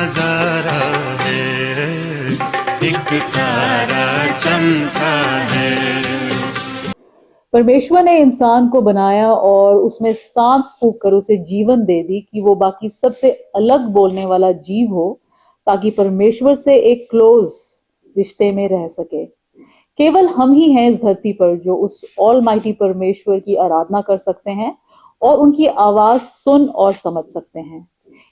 नजारा है, एक तारा चमका है। परमेश्वर ने इंसान को बनाया और उसमें सांस फूंक कर उसे जीवन दे दी कि वो बाकी सबसे अलग बोलने वाला जीव हो, ताकि परमेश्वर से एक क्लोज रिश्ते में रह सके। केवल हम ही हैं इस धरती पर जो उस ऑलमाइटी परमेश्वर की आराधना कर सकते हैं और उनकी आवाज सुन और समझ सकते हैं।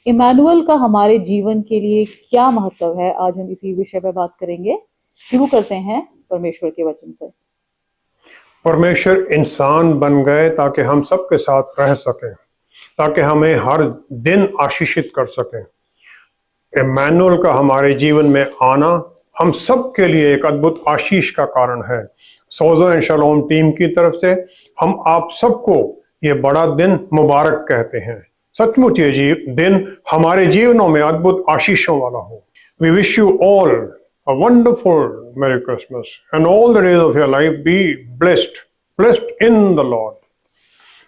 इमैनुअल का हमारे जीवन के लिए क्या महत्व है, आज हम इसी विषय पर बात करेंगे। शुरू करते हैं परमेश्वर के वचन से। परमेश्वर इंसान बन गए ताकि हम सबके साथ रह सकें, ताकि हमें हर दिन आशीषित कर सकें। इमैनुअल का हमारे जीवन में आना हम सब के लिए एक अद्भुत आशीष का कारण है। सोजो एंड शलोम टीम की तरफ से हम आप सबको ये बड़ा दिन मुबारक कहते हैं। सचमुच ये दिन हमारे जीवनों में अद्भुत आशीषों वाला हो। We wish you all a wonderful Merry Christmas and all the days of your life be blessed in the Lord।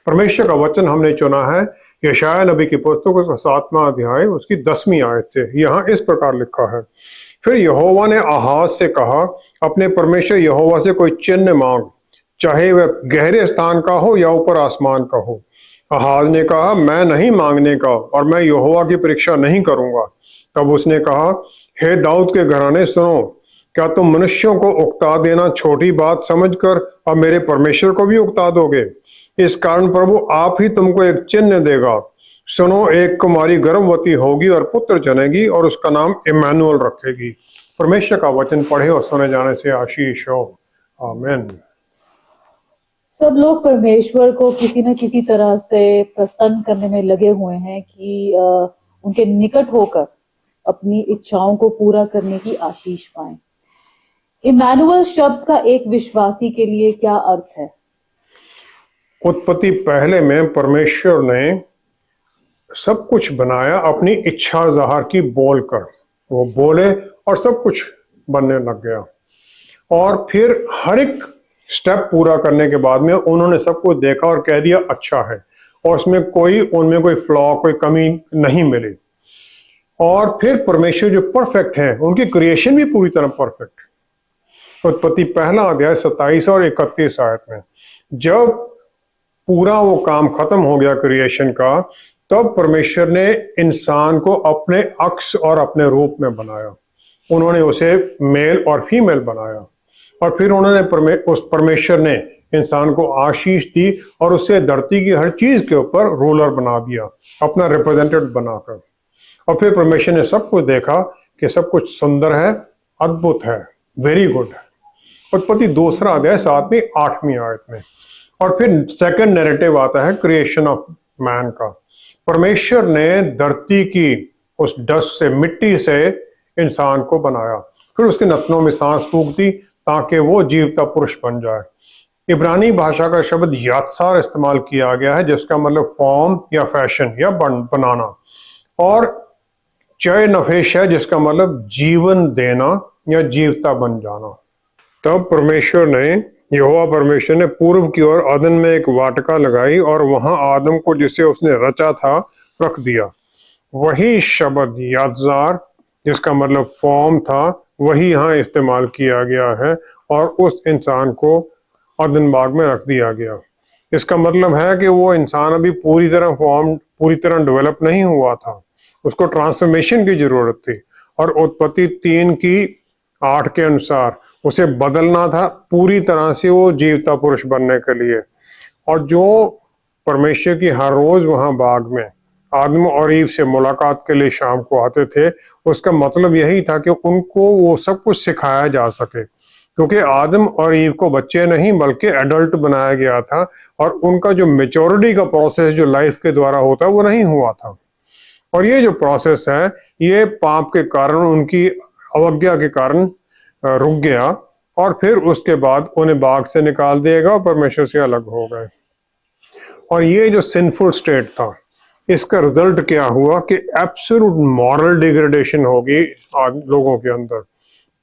परमेश्वर का वचन हमने चुना है यशायाह नबी की पुस्तक का 7वां अध्याय उसकी 10वीं आयत से। यहाँ इस प्रकार लिखा है, फिर यहोवा ने आहाज से कहा, अपने परमेश्वर यहोवा से कोई चिन्ह मांग, चाहे वह गहरे स्थान का हो या ऊपर आसमान का हो। आहाज ने कहा, मैं नहीं मांगने का और मैं यहोवा की परीक्षा नहीं करूंगा। तब उसने कहा, हे दाऊद के घराने सुनो, क्या तुम मनुष्यों को उकता देना छोटी बात समझकर अब मेरे परमेश्वर को भी उकता दोगे? इस कारण प्रभु आप ही तुमको एक चिन्ह देगा। सुनो, एक कुमारी गर्भवती होगी और पुत्र जनेगी और उसका नाम इमैनुअल रखेगी। परमेश्वर का वचन पढ़े और सुने जाने से आशीष हो। आमीन। सब लोग परमेश्वर को किसी न किसी तरह से प्रसन्न करने में लगे हुए हैं कि उनके निकट होकर अपनी इच्छाओं को पूरा करने की आशीष पाएं। इमैनुअल शब्द का एक विश्वासी के लिए क्या अर्थ है? उत्पत्ति पहले में परमेश्वर ने सब कुछ बनाया अपनी इच्छा जाहिर की बोलकर। वो बोले और सब कुछ बनने लग गया। और फिर हर एक स्टेप पूरा करने के बाद में उन्होंने सब कुछ देखा और कह दिया अच्छा है, और उनमें कोई फ्लॉ, कोई कमी नहीं मिली। और फिर परमेश्वर जो परफेक्ट है, उनकी क्रिएशन भी पूरी तरह परफेक्ट। उत्पत्ति पहला अध्याय 27 और 31 आयत में जब पूरा वो काम खत्म हो गया क्रिएशन का, तब परमेश्वर ने इंसान को अपने अक्स और अपने रूप में बनाया। उन्होंने उसे मेल और फीमेल बनाया और फिर उन्होंने परमेश्वर ने इंसान को आशीष दी और उसे धरती की हर चीज के ऊपर रूलर बना दिया, अपना रिप्रेजेंटेटिव बनाकर। और फिर परमेश्वर ने सब कुछ देखा कि सब कुछ सुंदर है, अद्भुत है, वेरी गुड है। उत्पत्ति दूसरा अध्याय 7वीं 8वीं आयत में। और फिर सेकंड नैरेटिव आता है क्रिएशन ऑफ मैन का। परमेश्वर ने धरती की उस डस्ट से, मिट्टी से इंसान को बनाया, फिर उसके नथनों में सांस फूंक दी ताकि वो जीवता पुरुष बन जाए। इब्रानी भाषा का शब्द यात्सार इस्तेमाल किया गया है, जिसका मतलब फॉर्म या फैशन या बनाना, और चय नफेश है जिसका मतलब जीवन देना या जीवता बन जाना। तब यहोवा परमेश्वर ने पूर्व की ओर अदन में एक वाटिका लगाई और वहां आदम को जिसे उसने रचा था रख दिया। वही शब्द यात्जार जिसका मतलब फॉर्म था, वही यहाँ इस्तेमाल किया गया है और उस इंसान को अदन बाग में रख दिया गया। इसका मतलब है कि वो इंसान अभी पूरी तरह डेवलप नहीं हुआ था, उसको ट्रांसफॉर्मेशन की जरूरत थी। और उत्पत्ति 3:8 के अनुसार उसे बदलना था पूरी तरह से वो जीवता पुरुष बनने के लिए। और जो परमेश्वर की हर रोज वहां बाग में आदम और ईव से मुलाकात के लिए शाम को आते थे, उसका मतलब यही था कि उनको वो सब कुछ सिखाया जा सके, क्योंकि आदम और ईव को बच्चे नहीं बल्कि एडल्ट बनाया गया था और उनका जो मैच्योरिटी का प्रोसेस जो लाइफ के द्वारा होता है वो नहीं हुआ था। और ये जो प्रोसेस है ये पाप के कारण, उनकी अवज्ञा के कारण रुक गया और फिर उसके बाद उन्हें बाग से निकाल दिएगा, परमेश्वर से अलग हो गए। और ये जो सिंफुल स्टेट था, इसका रिजल्ट क्या हुआ कि एब्सोल्यूट मॉरल डिग्रेडेशन होगी लोगों के अंदर,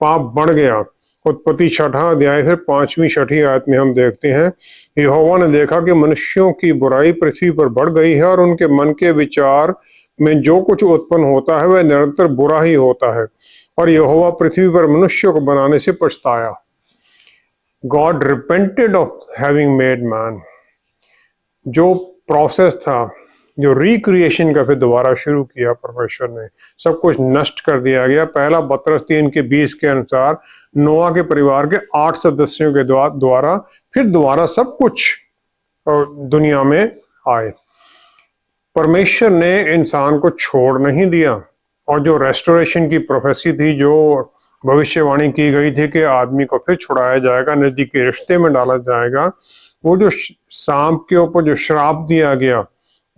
पाप बढ़ गया। उत्पत्ति 6वां अध्याय फिर 5वीं 6ठी आयत में हम देखते हैं, यहोवा ने देखा कि मनुष्यों की बुराई पृथ्वी पर बढ़ गई है और उनके मन के विचार में जो कुछ उत्पन्न होता है वह निरंतर बुरा ही होता है, और यहोवा पृथ्वी पर मनुष्य को बनाने से पछताया। God repented of having made man. जो प्रोसेस था, जो रिक्रिएशन का फिर दोबारा शुरू किया परमेश्वर ने, सब कुछ नष्ट कर दिया गया। पहला पतरस 3:20 के अनुसार नोआ के परिवार के 8 सदस्यों के द्वारा फिर दोबारा सब कुछ दुनिया में आए। परमेश्वर ने इंसान को छोड़ नहीं दिया, और जो रेस्टोरेशन की प्रोफेसी थी, जो भविष्यवाणी की गई थी कि आदमी को फिर छुड़ाया जाएगा, नजदीकी रिश्ते में डाला जाएगा, वो जो सांप के ऊपर जो श्राप दिया गया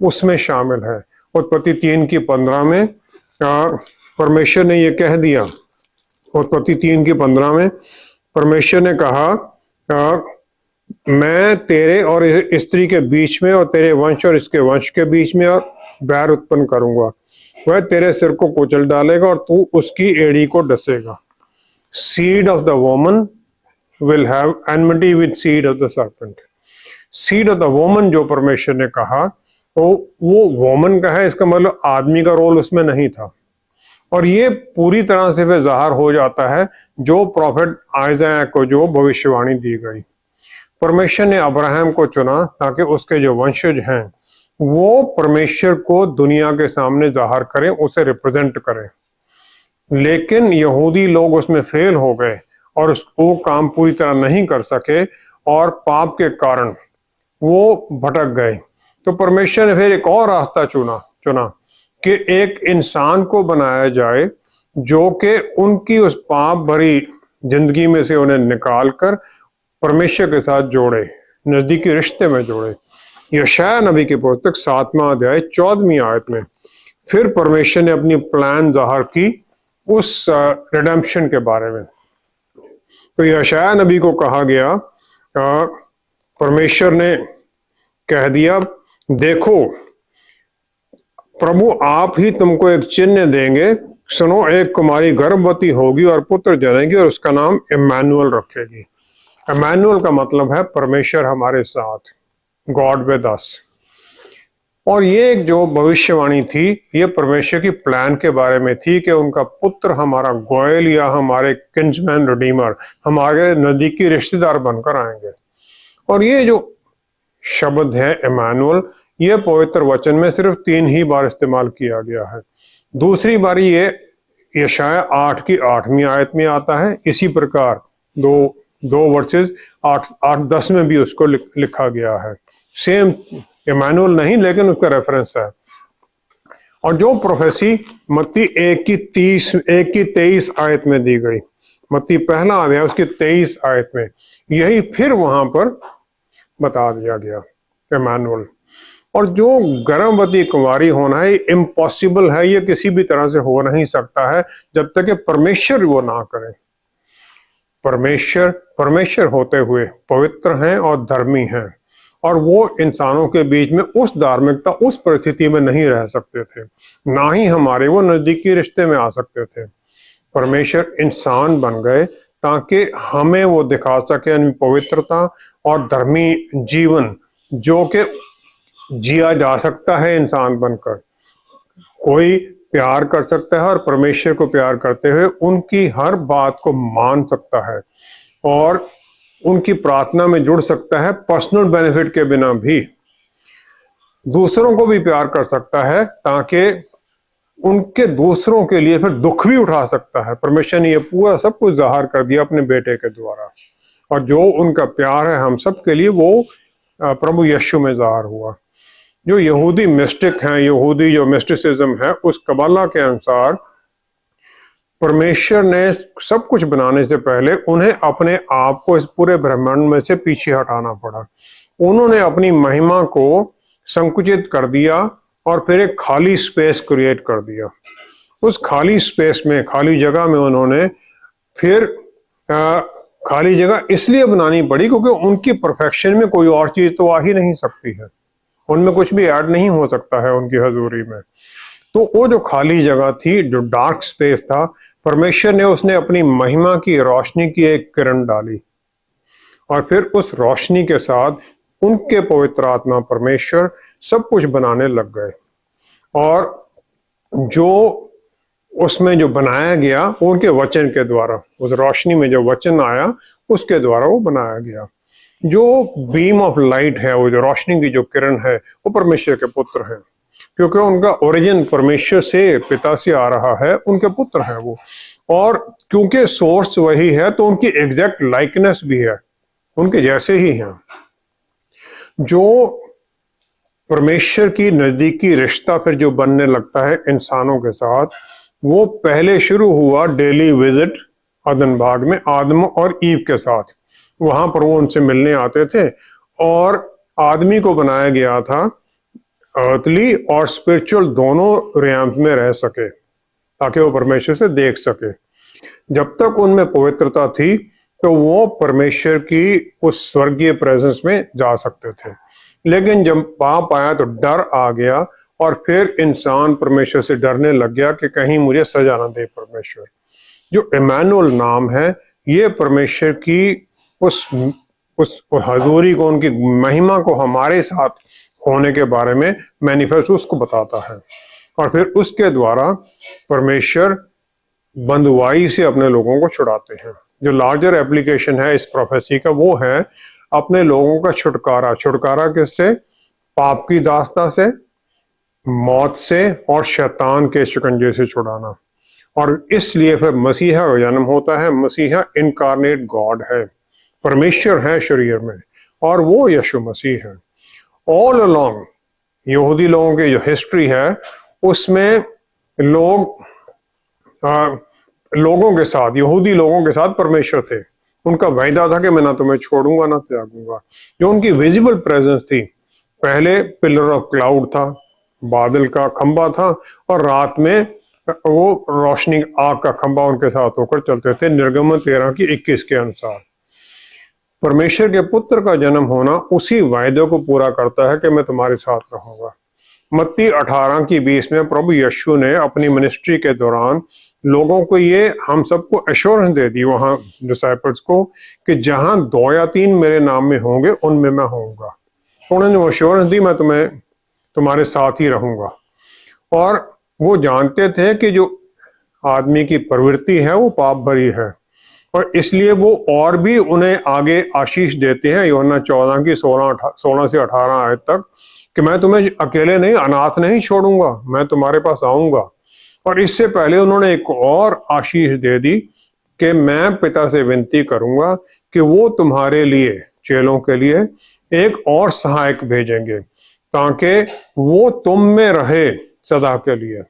उसमें शामिल है। उत्पत्ति 3:15 में परमेश्वर ने ये कह दिया, उत्पत्ति 3:15 में परमेश्वर ने कहा, मैं तेरे और स्त्री के बीच में और तेरे वंश और इसके वंश के बीच में और बैर उत्पन्न करूंगा, वह तेरे सिर को कुचल डालेगा और तू उसकी एड़ी को डसेगा। Seed of the woman will have enmity with seed of the serpent. Seed of the woman जो परमेश्वर ने कहा, तो वो वोमन का है, इसका मतलब आदमी का रोल उसमें नहीं था। और ये पूरी तरह से फिर जाहिर हो जाता है जो प्रॉफिट आइज़ाया को जो भविष्यवाणी दी गई। परमेश्वर ने अब्राहम को चुना ताकि उसके जो वंशज हैं वो परमेश्वर को दुनिया के सामने जाहिर करें, उसे रिप्रेजेंट करें। लेकिन यहूदी लोग उसमें फेल हो गए और वो काम पूरी तरह नहीं कर सके, और पाप के कारण वो भटक गए। तो परमेश्वर ने फिर एक और रास्ता चुना कि एक इंसान को बनाया जाए जो कि उनकी उस पाप भरी जिंदगी में से उन्हें निकाल कर परमेश्वर के साथ जोड़े, नजदीकी रिश्ते में जोड़े। यशायाह नबी की पुस्तक 7वां अध्याय 14वीं आयत में फिर परमेश्वर ने अपनी प्लान जाहिर की उस रिडेम्पशन के बारे में। तो यशायाह नबी को कहा गया, परमेश्वर ने कह दिया, देखो प्रभु आप ही तुमको एक चिन्ह देंगे, सुनो एक कुमारी गर्भवती होगी और पुत्र जनेगी और उसका नाम इम्मानुएल रखेगी। इम्मानुएल का मतलब है परमेश्वर हमारे साथ, गॉड विद अस। और ये एक जो भविष्यवाणी थी, ये परमेश्वर की प्लान के बारे में थी कि उनका पुत्र हमारा गोयल या हमारे किंजमैन रिडीमर, हमारे नजदीकी रिश्तेदार बनकर आएंगे। और ये जो शब्द है इम्मानुएल, ये पवित्र वचन में सिर्फ 3 ही बार इस्तेमाल किया गया है। दूसरी बार ये यशायाह 8:8 आयत में आता है। इसी प्रकार दो वर्सेस 8-10 में भी उसको लिखा गया है। सेम इम्मानुएल नहीं, लेकिन उसका रेफरेंस है। और जो प्रोफेसी मत्ती 1:23 आयत में दी गई, मत्ती पहला अध्याय उसकी 23 आयत में, यही फिर वहां पर बता दिया गया इम्मानुएल। और जो गर्भवती कुंवारी होना है इम्पॉसिबल है, ये किसी भी तरह से हो नहीं सकता है जब तक कि परमेश्वर वो ना करे। परमेश्वर होते हुए पवित्र हैं और धर्मी हैं, और वो इंसानों के बीच में उस धार्मिकता, उस परिस्थिति में नहीं रह सकते थे, ना ही हमारे वो नजदीकी रिश्ते में आ सकते थे। परमेश्वर इंसान बन गए ताकि हमें वो दिखा सके पवित्रता और धर्मी जीवन जो कि जिया जा सकता है इंसान बनकर। कोई प्यार कर सकता है और परमेश्वर को प्यार करते हुए उनकी हर बात को मान सकता है और उनकी प्रार्थना में जुड़ सकता है, पर्सनल बेनिफिट के बिना भी दूसरों को भी प्यार कर सकता है, ताकि उनके दूसरों के लिए फिर दुख भी उठा सकता है। परमेश्वर ने ये पूरा सब कुछ जाहिर कर दिया अपने बेटे के द्वारा, और जो उनका प्यार है हम सब के लिए वो प्रभु यीशु में जाहिर हुआ। जो यहूदी मिस्टिक हैं, यहूदी जो मिस्टिसिज्म है, उस कबाला के अनुसार परमेश्वर ने सब कुछ बनाने से पहले उन्हें अपने आप को इस पूरे ब्रह्मांड में से पीछे हटाना पड़ा। उन्होंने अपनी महिमा को संकुचित कर दिया और फिर एक खाली स्पेस क्रिएट कर दिया। उस खाली स्पेस में, खाली जगह में उन्होंने फिर खाली जगह इसलिए बनानी पड़ी क्योंकि उनकी परफेक्शन में कोई और चीज तो आ ही नहीं सकती है, उनमें कुछ भी ऐड नहीं हो सकता है उनकी हजूरी में। तो वो जो खाली जगह थी, जो डार्क स्पेस था, परमेश्वर ने उसने अपनी महिमा की रोशनी की एक किरण डाली, और फिर उस रोशनी के साथ उनके पवित्र आत्मा परमेश्वर सब कुछ बनाने लग गए। और जो उसमें जो बनाया गया वो उनके वचन के द्वारा, उस रोशनी में जो वचन आया उसके द्वारा वो बनाया गया। जो बीम ऑफ लाइट है, वो जो रोशनी की जो किरण है, वो परमेश्वर के पुत्र है, क्योंकि उनका ओरिजिन परमेश्वर से, पिता से आ रहा है, उनके पुत्र है वो। और क्योंकि सोर्स वही है तो उनकी एग्जैक्ट लाइकनेस भी है, उनके जैसे ही हैं। जो परमेश्वर की नजदीकी रिश्ता फिर जो बनने लगता है इंसानों के साथ, वो पहले शुरू हुआ डेली विजिट अदन बाग में आदम और ईव के साथ। वहां पर वो उनसे मिलने आते थे और आदमी को बनाया गया था अर्थली और स्पिरिचुअल दोनों रियाम्स में रह सके, ताकि वो परमेश्वर से देख सके। जब तक उनमें पवित्रता थी तो वो परमेश्वर की उस स्वर्गीय प्रेजेंस में जा सकते थे। लेकिन जब पाप आया तो डर आ गया और फिर इंसान परमेश्वर से डरने लग गया कि कहीं मुझे सजा ना दे परमेश्वर। जो इमानुएल नाम है, ये परमेश्वर की उस हजूरी को, उनकी महिमा को हमारे साथ होने के बारे में मैनिफेस्ट उसको बताता है। और फिर उसके द्वारा परमेश्वर बंधुआई से अपने लोगों को छुड़ाते हैं। जो लार्जर एप्लीकेशन है इस प्रोफेसी का, वो है अपने लोगों का छुटकारा। छुटकारा किससे? पाप की दास्ता से, मौत से और शैतान के शिकंजे से छुड़ाना। और इसलिए फिर मसीहा का जन्म होता है। मसीहा इनकारनेट गॉड है, परमेश्वर है शरीर में, और वो यीशु मसीह है। ऑल अलोंग यहूदी लोगों की जो हिस्ट्री है उसमें लोगों के साथ, यहूदी लोगों के साथ परमेश्वर थे। उनका वायदा था कि मैं ना तुम्हें छोड़ूंगा ना त्यागूंगा। जो उनकी विजिबल प्रेजेंस थी, पहले पिलर ऑफ क्लाउड था, बादल का खंबा था, और रात में वो रोशनी आग का खंबा उनके साथ होकर चलते थे, निर्गमन 13:21 के अनुसार। परमेश्वर के पुत्र का जन्म होना उसी वायदे को पूरा करता है कि मैं तुम्हारे साथ रहूंगा। मत्ती 18:20 में प्रभु यीशु ने अपनी मिनिस्ट्री के दौरान लोगों को ये, हम सबको एश्योरेंस दे दी वहां डिसाइपल्स को, कि जहां 2 या 3 मेरे नाम में होंगे उनमें मैं होऊंगा। तो उन्होंने एश्योरेंस दी, मैं तुम्हारे साथ ही रहूंगा। और वो जानते थे कि जो आदमी की प्रवृत्ति है वो पाप भरी है, और इसलिए वो और भी उन्हें आगे आशीष देते हैं। यूहन्ना 14:16 से 18 आयत तक, कि मैं तुम्हें अकेले नहीं, अनाथ नहीं छोड़ूंगा, मैं तुम्हारे पास आऊंगा। और इससे पहले उन्होंने एक और आशीष दे दी कि मैं पिता से विनती करूंगा कि वो तुम्हारे लिए, चेलों के लिए, एक और सहायक भेजेंगे ताकि वो तुम में रहे सदा के लिए।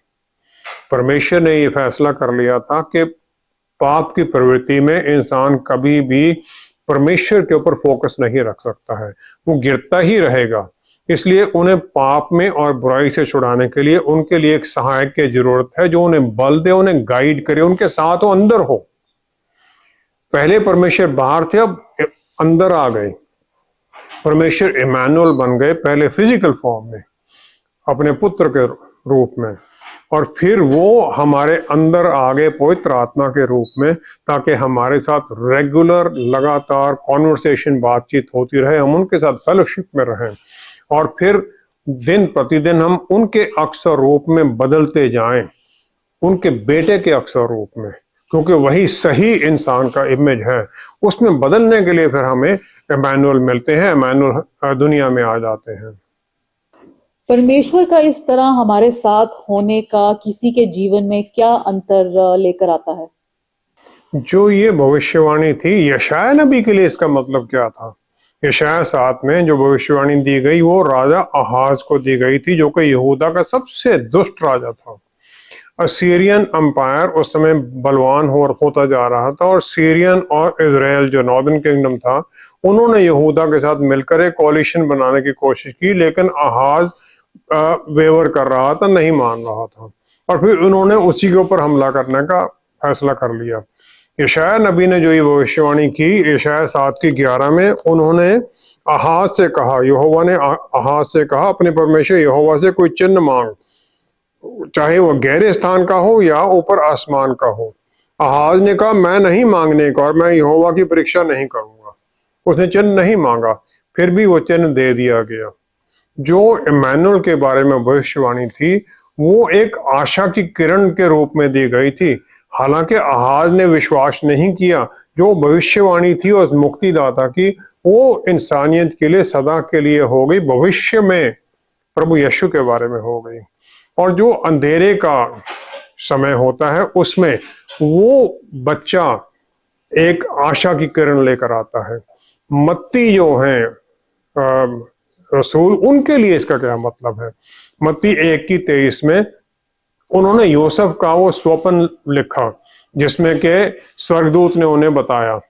परमेश्वर ने ये फैसला कर लिया था कि पाप की प्रवृत्ति में इंसान कभी भी परमेश्वर के ऊपर फोकस नहीं रख सकता है, वो गिरता ही रहेगा। इसलिए उन्हें पाप में और बुराई से छुड़ाने के लिए उनके लिए एक सहायक की जरूरत है, जो उन्हें बल दे, उन्हें गाइड करे, उनके साथ वो अंदर हो। पहले परमेश्वर बाहर थे, अब अंदर आ गए। परमेश्वर इमानुएल बन गए, पहले फिजिकल फॉर्म में अपने पुत्र के रूप में, और फिर वो हमारे अंदर आ गए पवित्र आत्मा के रूप में, ताकि हमारे साथ रेगुलर, लगातार कॉन्वर्सेशन, बातचीत होती रहे, हम उनके साथ फेलोशिप में रहें, और फिर दिन प्रतिदिन हम उनके अक्सर रूप में बदलते जाएं, उनके बेटे के अक्सर रूप में, क्योंकि वही सही इंसान का इमेज है। उसमें बदलने के लिए फिर हमें इमानुएल मिलते हैं, इमानुएल दुनिया में आ जाते हैं। परमेश्वर का इस तरह हमारे साथ होने का किसी के जीवन में क्या अंतर लेकर आता है? जो ये भविष्यवाणी थी यशाया नबी के लिए, इसका मतलब क्या था? यशाया 7 में जो भविष्यवाणी दी गई वो राजा आहाज को दी गई थी, जो कि यहूदा का सबसे दुष्ट राजा था। असीरियन अंपायर उस समय बलवान होता जा रहा था, और सीरियन और इजराइल जो नॉर्दर्न किंगडम था, उन्होंने यहूदा के साथ मिलकर एक कोalition बनाने की कोशिश की, लेकिन आहाज वेवर कर रहा था, नहीं मान रहा था, और फिर उन्होंने उसी के ऊपर हमला करने का फैसला कर लिया। यशाया नबी ने जो ये भविष्यवाणी की यशाया 7:11 में, उन्होंने आहाज से कहा, यहोवा ने आहाज से कहा, अपने परमेश्वर यहोवा से कोई चिन्ह मांग, चाहे वो गहरे स्थान का हो या ऊपर आसमान का हो। आहाज ने कहा मैं नहीं मांगने का, और मैं यहोवा की परीक्षा नहीं करूंगा। उसने चिन्ह नहीं मांगा, फिर भी वो चिन्ह दे दिया गया। जो इमानुएल के बारे में भविष्यवाणी थी वो एक आशा की किरण के रूप में दी गई थी। हालांकि आहाज ने विश्वास नहीं किया, जो भविष्यवाणी थी उस मुक्तिदाता की, वो इंसानियत के लिए सदा के लिए हो गई, भविष्य में प्रभु यीशु के बारे में हो गई। और जो अंधेरे का समय होता है उसमें वो बच्चा एक आशा की किरण लेकर आता है। मत्ती जो है रसूल, उनके लिए इसका क्या मतलब है? मत्ती 1:23 में उन्होंने यूसुफ का वो स्वप्न लिखा जिसमें के स्वर्गदूत ने उन्हें बताया,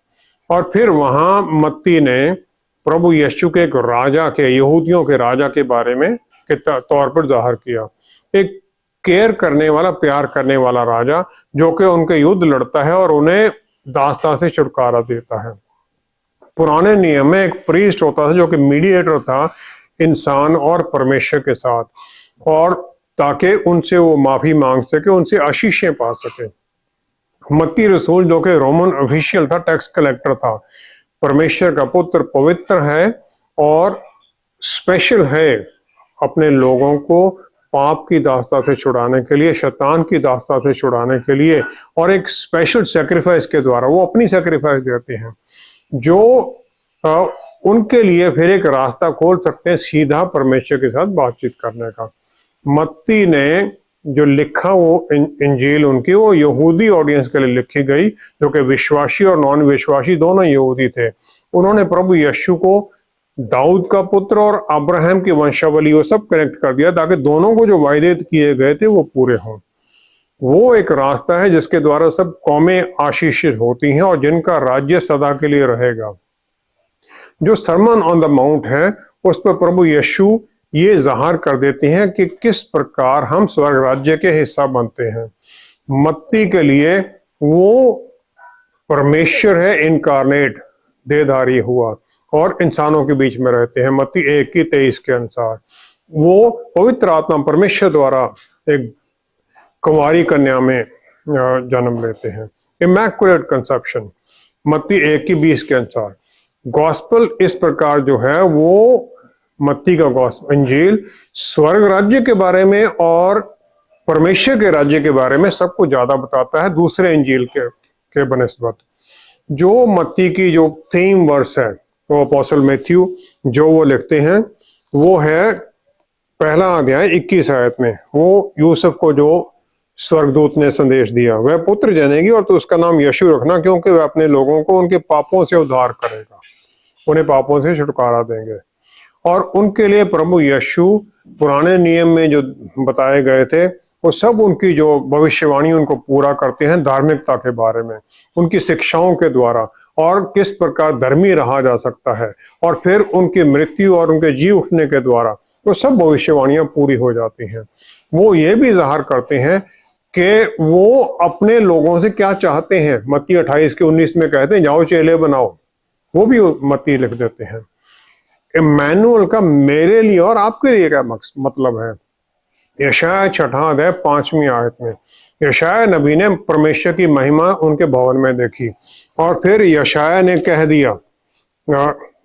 और फिर वहां मत्ती ने प्रभु यीशु के एक राजा के, यहूदियों के राजा के बारे में के तौर पर जाहिर किया। एक केयर करने वाला, प्यार करने वाला राजा जो कि उनके युद्ध लड़ता है और उन्हें दास्तां से छुटकारा देता है। पुराने नियम में एक प्रीस्ट होता था जो कि मीडिएटर था इंसान और परमेश्वर के साथ, और ताकि उनसे वो माफी मांग सके, उनसे आशीषें पा सके। मत्ती रसूल जो कि रोमन ऑफिशियल था, टैक्स कलेक्टर था, परमेश्वर का पुत्र, पवित्र है और स्पेशल है अपने लोगों को पाप की दास्ता से छुड़ाने के लिए, शैतान की दास्ता से छुड़ाने के लिए, और एक स्पेशल सेक्रीफाइस के द्वारा वो अपनी सेक्रीफाइस देते हैं जो उनके लिए फिर एक रास्ता खोल सकते हैं सीधा परमेश्वर के साथ बातचीत करने का। मत्ती ने जो लिखा वो इंजील उनकी, वो यहूदी ऑडियंस के लिए लिखी गई जो कि विश्वासी और नॉन विश्वासी दोनों यहूदी थे। उन्होंने प्रभु यीशु को दाऊद का पुत्र और अब्राहम की वंशावली वो सब कनेक्ट कर दिया ताकि दोनों को जो वायदे किए गए थे वो पूरे हों। वो एक रास्ता है जिसके द्वारा सब कौमें आशीषित होती हैं और जिनका राज्य सदा के लिए रहेगा। जो सरमन ऑन द माउंट है उस पर प्रभु यीशु ये जाहिर कर देते हैं कि किस प्रकार हम स्वर्ग राज्य के हिस्सा बनते हैं। मत्ती के लिए वो परमेश्वर है, इनकारनेट, देहधारी हुआ और इंसानों के बीच में रहते हैं। मत्ती 1:23 के अनुसार वो पवित्र आत्मा परमेश्वर द्वारा एक कुंवारी कन्या में जन्म लेते हैं, इमैकुलेट कंसेप्शन। मत्ती 1:20 के अनुसार गॉस्पल इस प्रकार जो है वो मत्ती का गॉस्पल इंजील स्वर्ग राज्य के बारे में और परमेश्वर के राज्य के बारे में सबको ज्यादा बताता है दूसरे इंजील के बनिस्बत। जो मत्ती की जो थीम वर्स है वो अपोस्टल मैथ्यू जो वो लिखते हैं वो है पहला अध्याय 21 आयत में। वो यूसुफ को जो स्वर्गदूत ने संदेश दिया, वह पुत्र जनेगी और तो उसका नाम यीशु रखना, क्योंकि वह अपने लोगों को उनके पापों से उद्धार करेगा, उन्हें पापों से छुटकारा देंगे। और उनके लिए प्रभु यीशु पुराने नियम में जो बताए गए थे वो सब उनकी जो भविष्यवाणी उनको पूरा करते हैं धार्मिकता के बारे में, उनकी शिक्षाओं के द्वारा, और किस प्रकार धर्मी रहा जा सकता है, और फिर उनकी मृत्यु और उनके जी उठने के द्वारा वो सब भविष्यवाणियां पूरी हो जाती हैं। वो ये भी जाहिर करते हैं कि वो अपने लोगों से क्या चाहते हैं। मत्ती 28:19 में कहते हैं जाओ चेले बनाओ, वो भी मत्ती लिख देते हैं। इमैनुअल का मेरे लिए और आपके लिए क्या मतलब है? यशाया 6 अध्याय 5वीं आयत में यशाया नबी ने परमेश्वर की महिमा उनके भवन में देखी, और फिर यशाया ने कह दिया,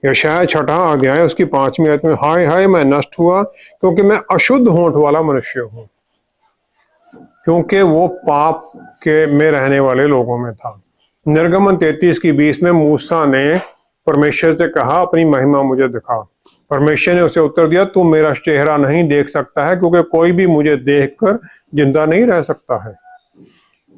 यशाया 6 अध्याय उसकी 5वीं आयत में, हाय हाय मैं नष्ट हुआ क्योंकि मैं अशुद्ध होंठ वाला मनुष्य हूं, क्योंकि वो पाप के में रहने वाले लोगों में था। निर्गमन 33:20 में मूसा ने परमेश्वर से कहा अपनी महिमा मुझे दिखा। परमेश्वर ने उसे उत्तर दिया तू मेरा चेहरा नहीं देख सकता है क्योंकि कोई भी मुझे देखकर जिंदा नहीं रह सकता है।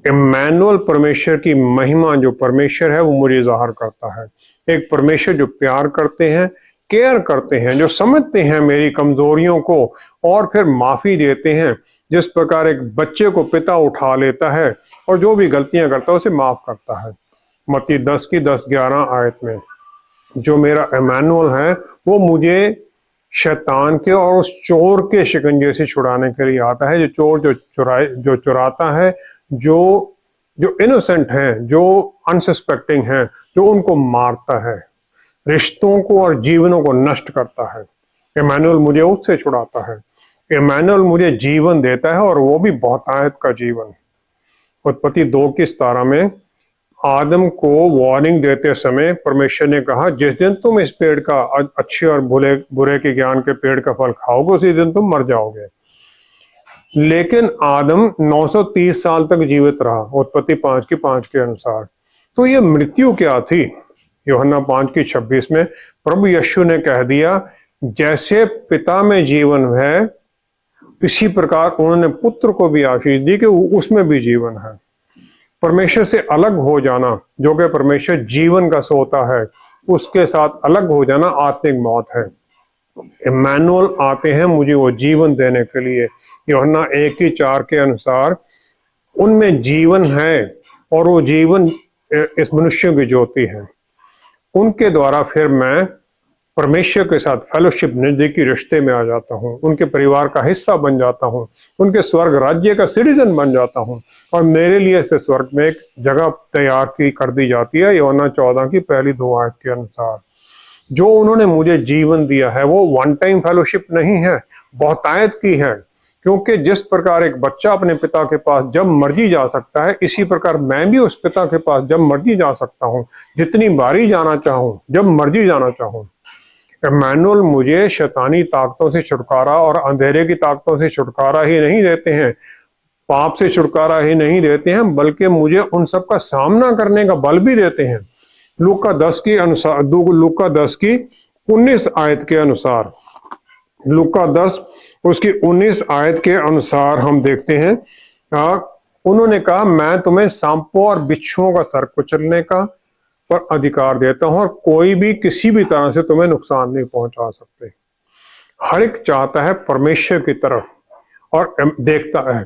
इमैनुअल परमेश्वर की महिमा, जो परमेश्वर है वो मुझे जाहिर करता है। एक परमेश्वर जो प्यार करते हैं, केयर करते हैं, जो समझते हैं मेरी कमजोरियों को और फिर माफी देते हैं। जिस प्रकार एक बच्चे को पिता उठा लेता है और जो भी गलतियां करता है उसे माफ करता है। मत्ती 10:10-11 आयत में जो मेरा इमैनुअल है वो मुझे शैतान के और उस चोर के शिकंजे से छुड़ाने के लिए आता है। जो चोर जो चुराता है, जो इनोसेंट हैं, जो अनसस्पेक्टिंग हैं, जो उनको मारता है, रिश्तों को और जीवनों को नष्ट करता है। इमैनुअल मुझे उससे छुड़ाता है। इमैनुअल मुझे जीवन देता है और वो भी बहुतायत का जीवन। उत्पत्ति 2:17 में आदम को वार्निंग देते समय परमेश्वर ने कहा जिस दिन तुम इस पेड़ का, अच्छे और बुरे के ज्ञान के पेड़ का फल खाओगे उसी दिन तुम मर जाओगे। लेकिन आदम 930 साल तक जीवित रहा, उत्पत्ति 5 के अनुसार। तो ये मृत्यु क्या थी? यूहन्ना 5:26 में प्रभु यीशु ने कह दिया, जैसे पिता में जीवन है इसी प्रकार उन्होंने पुत्र को भी आशीष दी कि उसमें भी जीवन है। परमेश्वर से अलग हो जाना, जो कि परमेश्वर जीवन का सोता है, उसके साथ अलग हो जाना आत्मिक मौत है। इम्मानुएल आते हैं मुझे वो जीवन देने के लिए। यूहन्ना 1:4 के अनुसार उनमें जीवन है और वो जीवन इस मनुष्य की ज्योति है। उनके द्वारा फिर मैं परमेश्वर के साथ फेलोशिप, नजदीकी रिश्ते में आ जाता हूँ, उनके परिवार का हिस्सा बन जाता हूँ, उनके स्वर्ग राज्य का सिटीजन बन जाता हूँ, और मेरे लिए फिर स्वर्ग में एक जगह तैयार कर दी जाती है। यूहन्ना 14 की पहली 2 आयत के अनुसार। जो उन्होंने मुझे जीवन दिया है वो वन टाइम फेलोशिप नहीं है, बहुतायत की है। क्योंकि जिस प्रकार एक बच्चा अपने पिता के पास जब मर्जी जा सकता है, इसी प्रकार मैं भी उस पिता के पास जब मर्जी जा सकता हूँ, जितनी बारी जाना चाहूँ, जब मर्जी जाना चाहूँ। इम्मानुएल मुझे शैतानी ताकतों से छुटकारा और अंधेरे की ताकतों से छुटकारा ही नहीं देते हैं, पाप से छुटकारा ही नहीं देते हैं, बल्कि मुझे उन सब का सामना करने का बल भी देते हैं। लूका 10 की अनुसार, लूका 10 की 19 आयत के अनुसार, लूका 10 उसकी 19 आयत के अनुसार हम देखते हैं, उन्होंने कहा, मैं तुम्हें सांपों और बिच्छुओं का सर कुचलने का पर अधिकार देता हूं और कोई भी किसी भी तरह से तुम्हें नुकसान नहीं पहुंचा सकते। हर एक चाहता है परमेश्वर की तरफ और देखता है।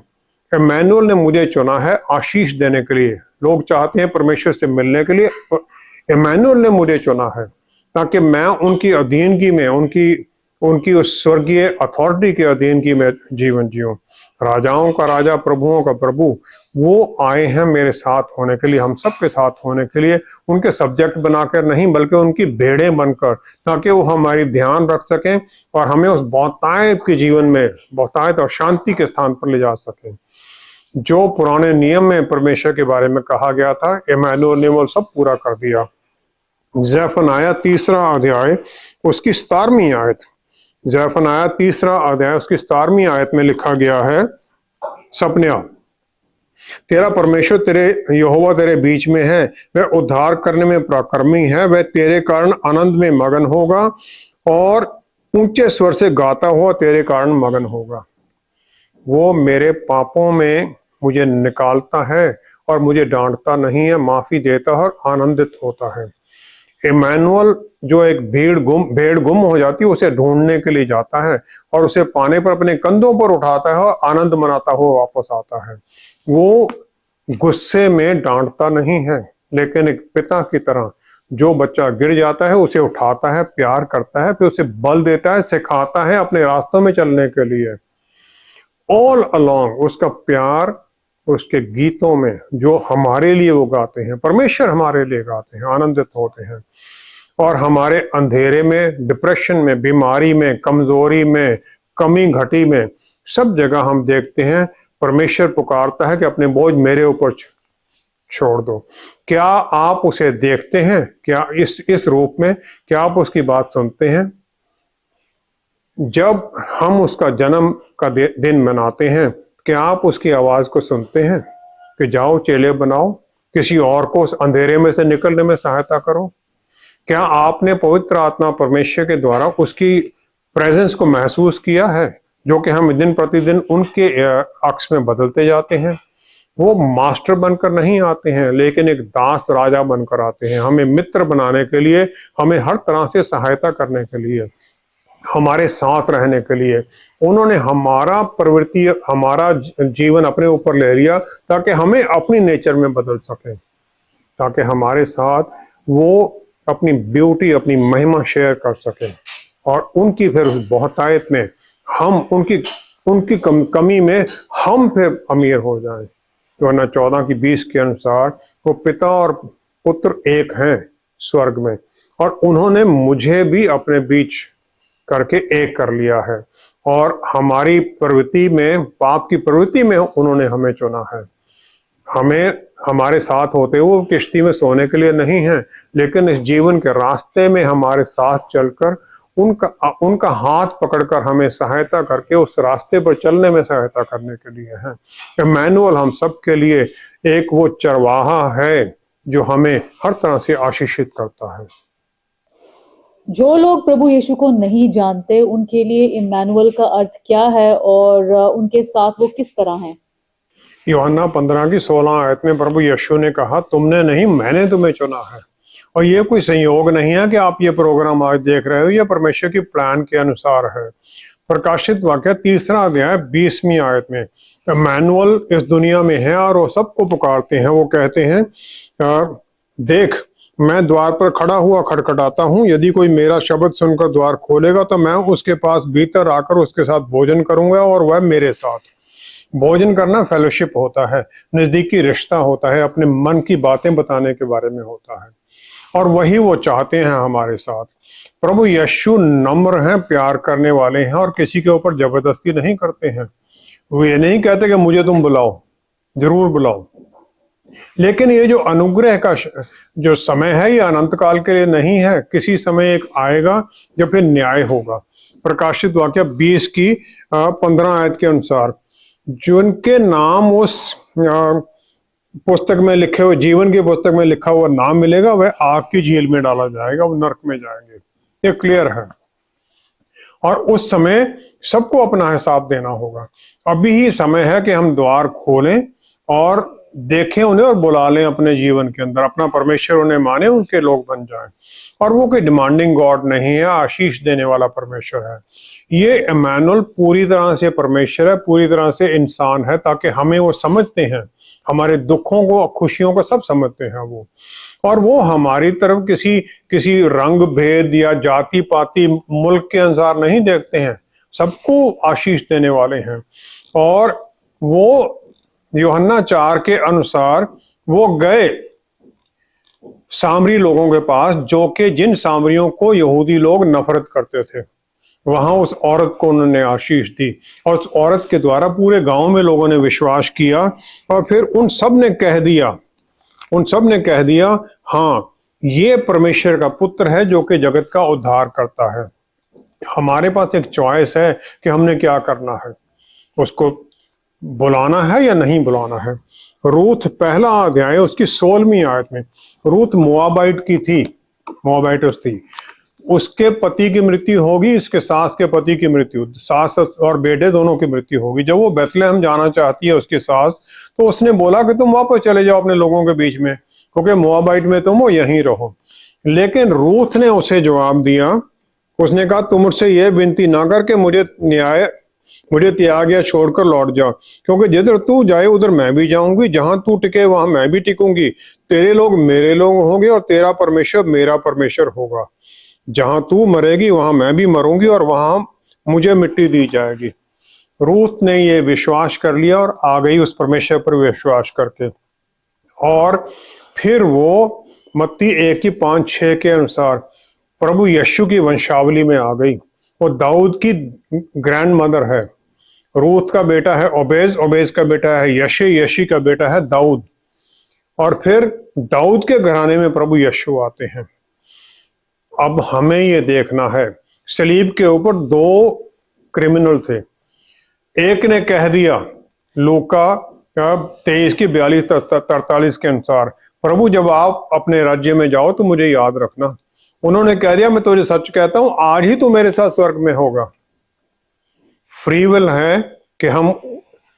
इम्मानुएल ने मुझे चुना है आशीष देने के लिए। लोग चाहते हैं परमेश्वर से मिलने के लिए, इम्मानुएल ने मुझे चुना है ताकि मैं उनकी अधीनगी में, उनकी उस स्वर्गीय अथॉरिटी के अधीनगी में जीवन जीऊं। राजाओं का राजा, प्रभुओं का प्रभु, वो आए हैं मेरे साथ होने के लिए, हम सबके साथ होने के लिए, उनके सब्जेक्ट बनाकर नहीं बल्कि उनकी भेड़ें बनकर, ताकि वो हमारी ध्यान रख सकें और हमें उस बहुतायत के जीवन में, बहुतायत और शांति के स्थान पर ले जा सकें। जो पुराने नियम में परमेश्वर के बारे में कहा गया था, इम्मानुएल ने वो सब पूरा कर दिया। जैफनाया 3 अध्याय उसकी 17वीं आयत, जैफनाया 3 अध्याय उसकी 17वीं आयत में लिखा गया है, सपन्या, तेरा परमेश्वर तेरे यहोवा तेरे बीच में है, वह उद्धार करने में पराक्रमी है, वह तेरे कारण आनंद में मगन होगा और ऊंचे स्वर से गाता हुआ तेरे कारण मगन होगा। वो मेरे पापों में मुझे निकालता है और मुझे डांटता नहीं है, माफी देता है और आनंदित होता है। इम्मानुएल जो एक भेड़ गुम हो जाती है, उसे ढूंढने के लिए जाता है और उसे पाने पर अपने कंधों पर उठाता है और आनंद मनाता हुआ वापस आता है। वो गुस्से में डांटता नहीं है, लेकिन एक पिता की तरह जो बच्चा गिर जाता है उसे उठाता है, प्यार करता है, फिर उसे बल देता है, सिखाता है अपने रास्तों में चलने के लिए। ऑल अलोंग उसका प्यार उसके गीतों में जो हमारे लिए वो गाते हैं, परमेश्वर हमारे लिए गाते हैं, आनंदित होते हैं। और हमारे अंधेरे में, डिप्रेशन में, बीमारी में, कमजोरी में, कमी घटी में, सब जगह हम देखते हैं परमेश्वर पुकारता है कि अपने बोझ मेरे ऊपर छोड़ दो। क्या आप उसे देखते हैं? क्या इस रूप में क्या आप उसकी बात सुनते हैं? जब हम उसका जन्म का दिन मनाते हैं, क्या आप उसकी आवाज को सुनते हैं कि जाओ चेले बनाओ, किसी और को उस अंधेरे में से निकलने में सहायता करो? क्या आपने पवित्र आत्मा परमेश्वर के द्वारा उसकी प्रेजेंस को महसूस किया है, जो कि हम दिन प्रतिदिन उनके अक्स में बदलते जाते हैं? वो मास्टर बनकर नहीं आते हैं, लेकिन एक दास राजा बनकर आते हैं, हमें मित्र बनाने के लिए, हमें हर तरह से सहायता करने के लिए, हमारे साथ रहने के लिए। उन्होंने हमारा प्रवृत्ति, हमारा जीवन अपने ऊपर ले लिया ताकि हमें अपनी नेचर में बदल सके, ताकि हमारे साथ वो अपनी ब्यूटी, अपनी महिमा शेयर कर सके और उनकी फिर उस बहुतायत में हम, उनकी कमी में हम फिर अमीर हो जाएं। यूहन्ना 14 की 20 के अनुसार वो पिता और पुत्र एक हैं स्वर्ग में, और उन्होंने मुझे भी अपने बीच करके एक कर लिया है, और हमारी प्रवृत्ति में, पाप की प्रवृत्ति में उन्होंने हमें चुना है। हमें हमारे साथ होते हुए किश्ती में सोने के लिए नहीं है, लेकिन इस जीवन के रास्ते में हमारे साथ चलकर उनका हाथ पकड़कर हमें सहायता करके उस रास्ते पर चलने में सहायता करने के लिए है। इम्मानुएल हम सब के लिए एक वो चरवाहा है जो हमें हर तरह से आशीषित करता है। जो लोग प्रभु यीशु को नहीं जानते उनके लिए इम्मानुएल का अर्थ क्या है और उनके साथ वो किस तरह हैं? यूहन्ना 15 की 16 आयत में प्रभु यीशु ने कहा, तुमने नहीं, मैंने तुम्हें चुना है। और ये कोई संयोग नहीं है कि आप ये प्रोग्राम आज देख रहे हो, ये परमेश्वर की प्लान के अनुसार है। प्रकाशित वाक्य 3 अध्याय 20वीं आयत में इम्मानुएल इस दुनिया में है और वो सबको पुकारते हैं। वो कहते हैं, देख मैं द्वार पर खड़ा हुआ खटखटाता हूँ, यदि कोई मेरा शब्द सुनकर द्वार खोलेगा तो मैं उसके पास भीतर आकर उसके साथ भोजन करूंगा और वह मेरे साथ। भोजन करना फेलोशिप होता है, नजदीकी रिश्ता होता है, अपने मन की बातें बताने के बारे में होता है, और वही वो चाहते हैं हमारे साथ। प्रभु यीशु नम्र हैं, प्यार करने वाले हैं और किसी के ऊपर जबरदस्ती नहीं करते हैं। वो ये नहीं कहते कि मुझे तुम बुलाओ, जरूर बुलाओ। लेकिन ये जो अनुग्रह का जो समय है ये अनंत काल के लिए नहीं है, किसी समय एक आएगा जब फिर न्याय होगा। प्रकाशित वाक्य 20 की 15 आयत के अनुसार जिनके नाम उस पुस्तक में लिखे हुए, जीवन की पुस्तक में लिखा हुआ नाम मिलेगा, वह आग की झील में डाला जाएगा, वो नरक में जाएंगे। ये क्लियर है। और उस समय सबको अपना हिसाब देना होगा। अभी ही समय है कि हम द्वार खोलें और देखें उन्हें और बुला लें अपने जीवन के अंदर, अपना परमेश्वर उन्हें माने, उनके लोग बन जाएं। और वो कोई डिमांडिंग गॉड नहीं है, आशीष देने वाला परमेश्वर है। ये इम्मानुएल पूरी तरह से परमेश्वर है, पूरी तरह से इंसान है, ताकि हमें वो समझते हैं, हमारे दुखों को, खुशियों को सब समझते हैं वो। और वो हमारी तरफ किसी रंग भेद या जाति पाति मुल्क के अनुसार नहीं देखते हैं, सबको आशीष देने वाले हैं। और वो यूहन्ना 4 के अनुसार वो गए सामरी लोगों के पास, जो कि जिन सामरियों को यहूदी लोग नफरत करते थे। वहां उस औरत को उन्होंने आशीष दी और उस औरत के द्वारा पूरे गांव में लोगों ने विश्वास किया। और फिर उन सब ने कह दिया, हाँ ये परमेश्वर का पुत्र है जो कि जगत का उद्धार करता है। हमारे पास एक चॉइस है कि हमने क्या करना है, उसको बुलाना है या नहीं बुलाना है। रूथ 1 अध्याय उसकी 16वीं आयत में, रूथ मोआबाइट की थी, मोआबाइटस थी। उसके पति की मृत्यु होगी, उसके सास के पति की मृत्यु, सास और बेटे दोनों की मृत्यु होगी। जब वो बेथलेहम जाना चाहती है उसकी सास, तो उसने बोला कि तुम वापस चले जाओ अपने लोगों के बीच में, क्योंकि मोआबाइट में तुम हो, यहीं रहो। लेकिन रूथ ने उसे जवाब दिया, उसने कहा तुम मुझसे ये विनती ना करके मुझे त्याग या छोड़कर लौट जा, क्योंकि जिधर तू जाए उधर मैं भी जाऊंगी, जहां तू टिके वहां मैं भी टिकूंगी। तेरे लोग मेरे लोग होंगे और तेरा परमेश्वर मेरा परमेश्वर होगा। जहां तू मरेगी वहां मैं भी मरूंगी और वहां मुझे मिट्टी दी जाएगी। रूथ ने ये विश्वास कर लिया और आ गई उस परमेश्वर पर विश्वास करके। और फिर वो मत्ती 1 की 5-6 के अनुसार प्रभु यीशु की वंशावली में आ गई। वो दाऊद की ग्रैंड मदर है। रूथ का बेटा है ओबेज, ओबेज का बेटा है यशी, यशी का बेटा है दाऊद। और फिर दाऊद के घराने में प्रभु यीशु आते हैं। अब हमें ये देखना है, सलीब के ऊपर 2 क्रिमिनल थे। एक ने कह दिया लूका 23 की 42-43 के अनुसार, प्रभु जब आप अपने राज्य में जाओ तो मुझे याद रखना। उन्होंने कह दिया मैं तुझे सच कहता हूं, आज ही तू मेरे साथ स्वर्ग में होगा। फ्री विल है कि हम,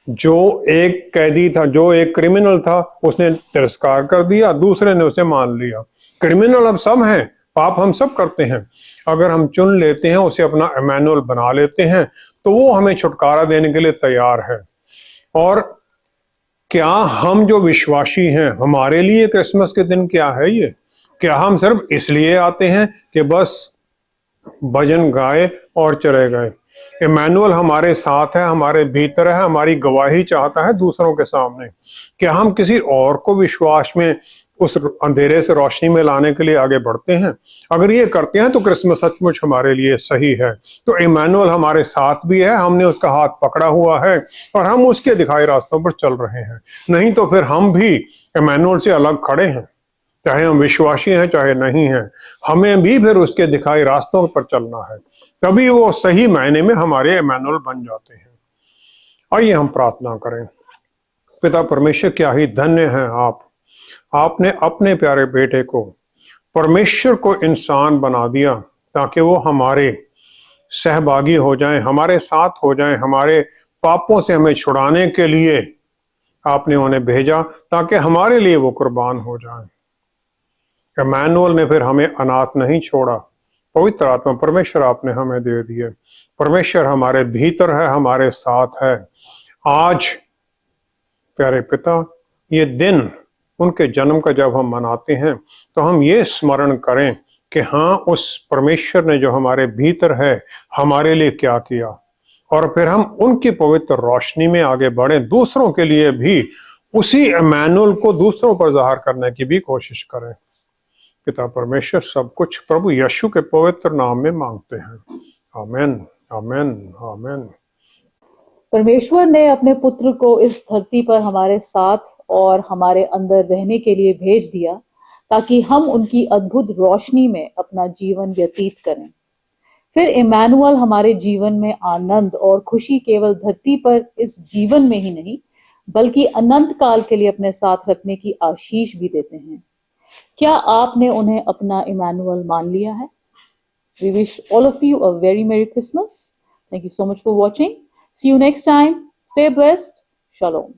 जो एक कैदी था, जो एक क्रिमिनल था, उसने तिरस्कार कर दिया, दूसरे ने उसे मान लिया। क्रिमिनल अब सब हैं, पाप हम सब करते हैं। अगर हम चुन लेते हैं, उसे अपना इम्मानुएल बना लेते हैं, तो वो हमें छुटकारा देने के लिए तैयार है। और क्या हम जो विश्वासी हैं, हमारे लिए क्रिसमस के दिन क्या है ये? क्या हम सिर्फ इसलिए आते हैं कि बस भजन गाए और चले गए? इम्मानुएल हमारे साथ है, हमारे भीतर है, हमारी गवाही चाहता है दूसरों के सामने। क्या हम किसी और को विश्वास में उस अंधेरे से रोशनी में लाने के लिए आगे बढ़ते हैं? अगर ये करते हैं तो क्रिसमस सचमुच हमारे लिए सही है। तो इम्मानुएल हमारे साथ भी है, हमने उसका हाथ पकड़ा हुआ है और हम उसके दिखाए रास्तों पर चल रहे हैं। नहीं तो फिर हम भी इम्मानुएल से अलग खड़े हैं, चाहे हम विश्वासी हैं चाहे नहीं हैं, हमें भी फिर उसके दिखाए रास्तों पर चलना है। तभी वो सही मायने में हमारे इमैनुअल बन जाते हैं। आइए हम प्रार्थना करें। पिता परमेश्वर, क्या ही धन्य हैं आप, आपने अपने प्यारे बेटे को, परमेश्वर को इंसान बना दिया ताकि वो हमारे सहभागी हो जाएं, हमारे साथ हो जाएं, हमारे पापों से हमें छुड़ाने के लिए आपने उन्हें भेजा ताकि हमारे लिए वो कुर्बान हो जाएं। इमैनुअल ने फिर हमें अनाथ नहीं छोड़ा, पवित्र आत्मा परमेश्वर आपने हमें दे दिए। परमेश्वर हमारे भीतर है, हमारे साथ है। आज प्यारे पिता, ये दिन उनके जन्म का जब हम मनाते हैं तो हम ये स्मरण करें कि हाँ, उस परमेश्वर ने जो हमारे भीतर है हमारे लिए क्या किया, और फिर हम उनकी पवित्र रोशनी में आगे बढ़े, दूसरों के लिए भी उसी इमैनुअल को दूसरों पर जाहिर करने की भी कोशिश करें। पिता परमेश्वर सब कुछ प्रभु यीशु के पवित्र नाम में मांगते हैं। आमीन, आमीन, आमीन। परमेश्वर ने अपने पुत्र को इस धरती पर हमारे साथ और हमारे अंदर रहने के लिए भेज दिया ताकि हम उनकी अद्भुत रोशनी में अपना जीवन व्यतीत करें। फिर इमैनुअल हमारे जीवन में आनंद और खुशी केवल धरती पर इस जीवन में ही नहीं बल्कि अनंत काल के लिए अपने साथ रखने की आशीष भी देते हैं। क्या आपने उन्हें अपना इमैनुअल मान लिया है? We wish all of you a very Merry Christmas. Thank you so much for watching. See you next time. Stay blessed. Shalom.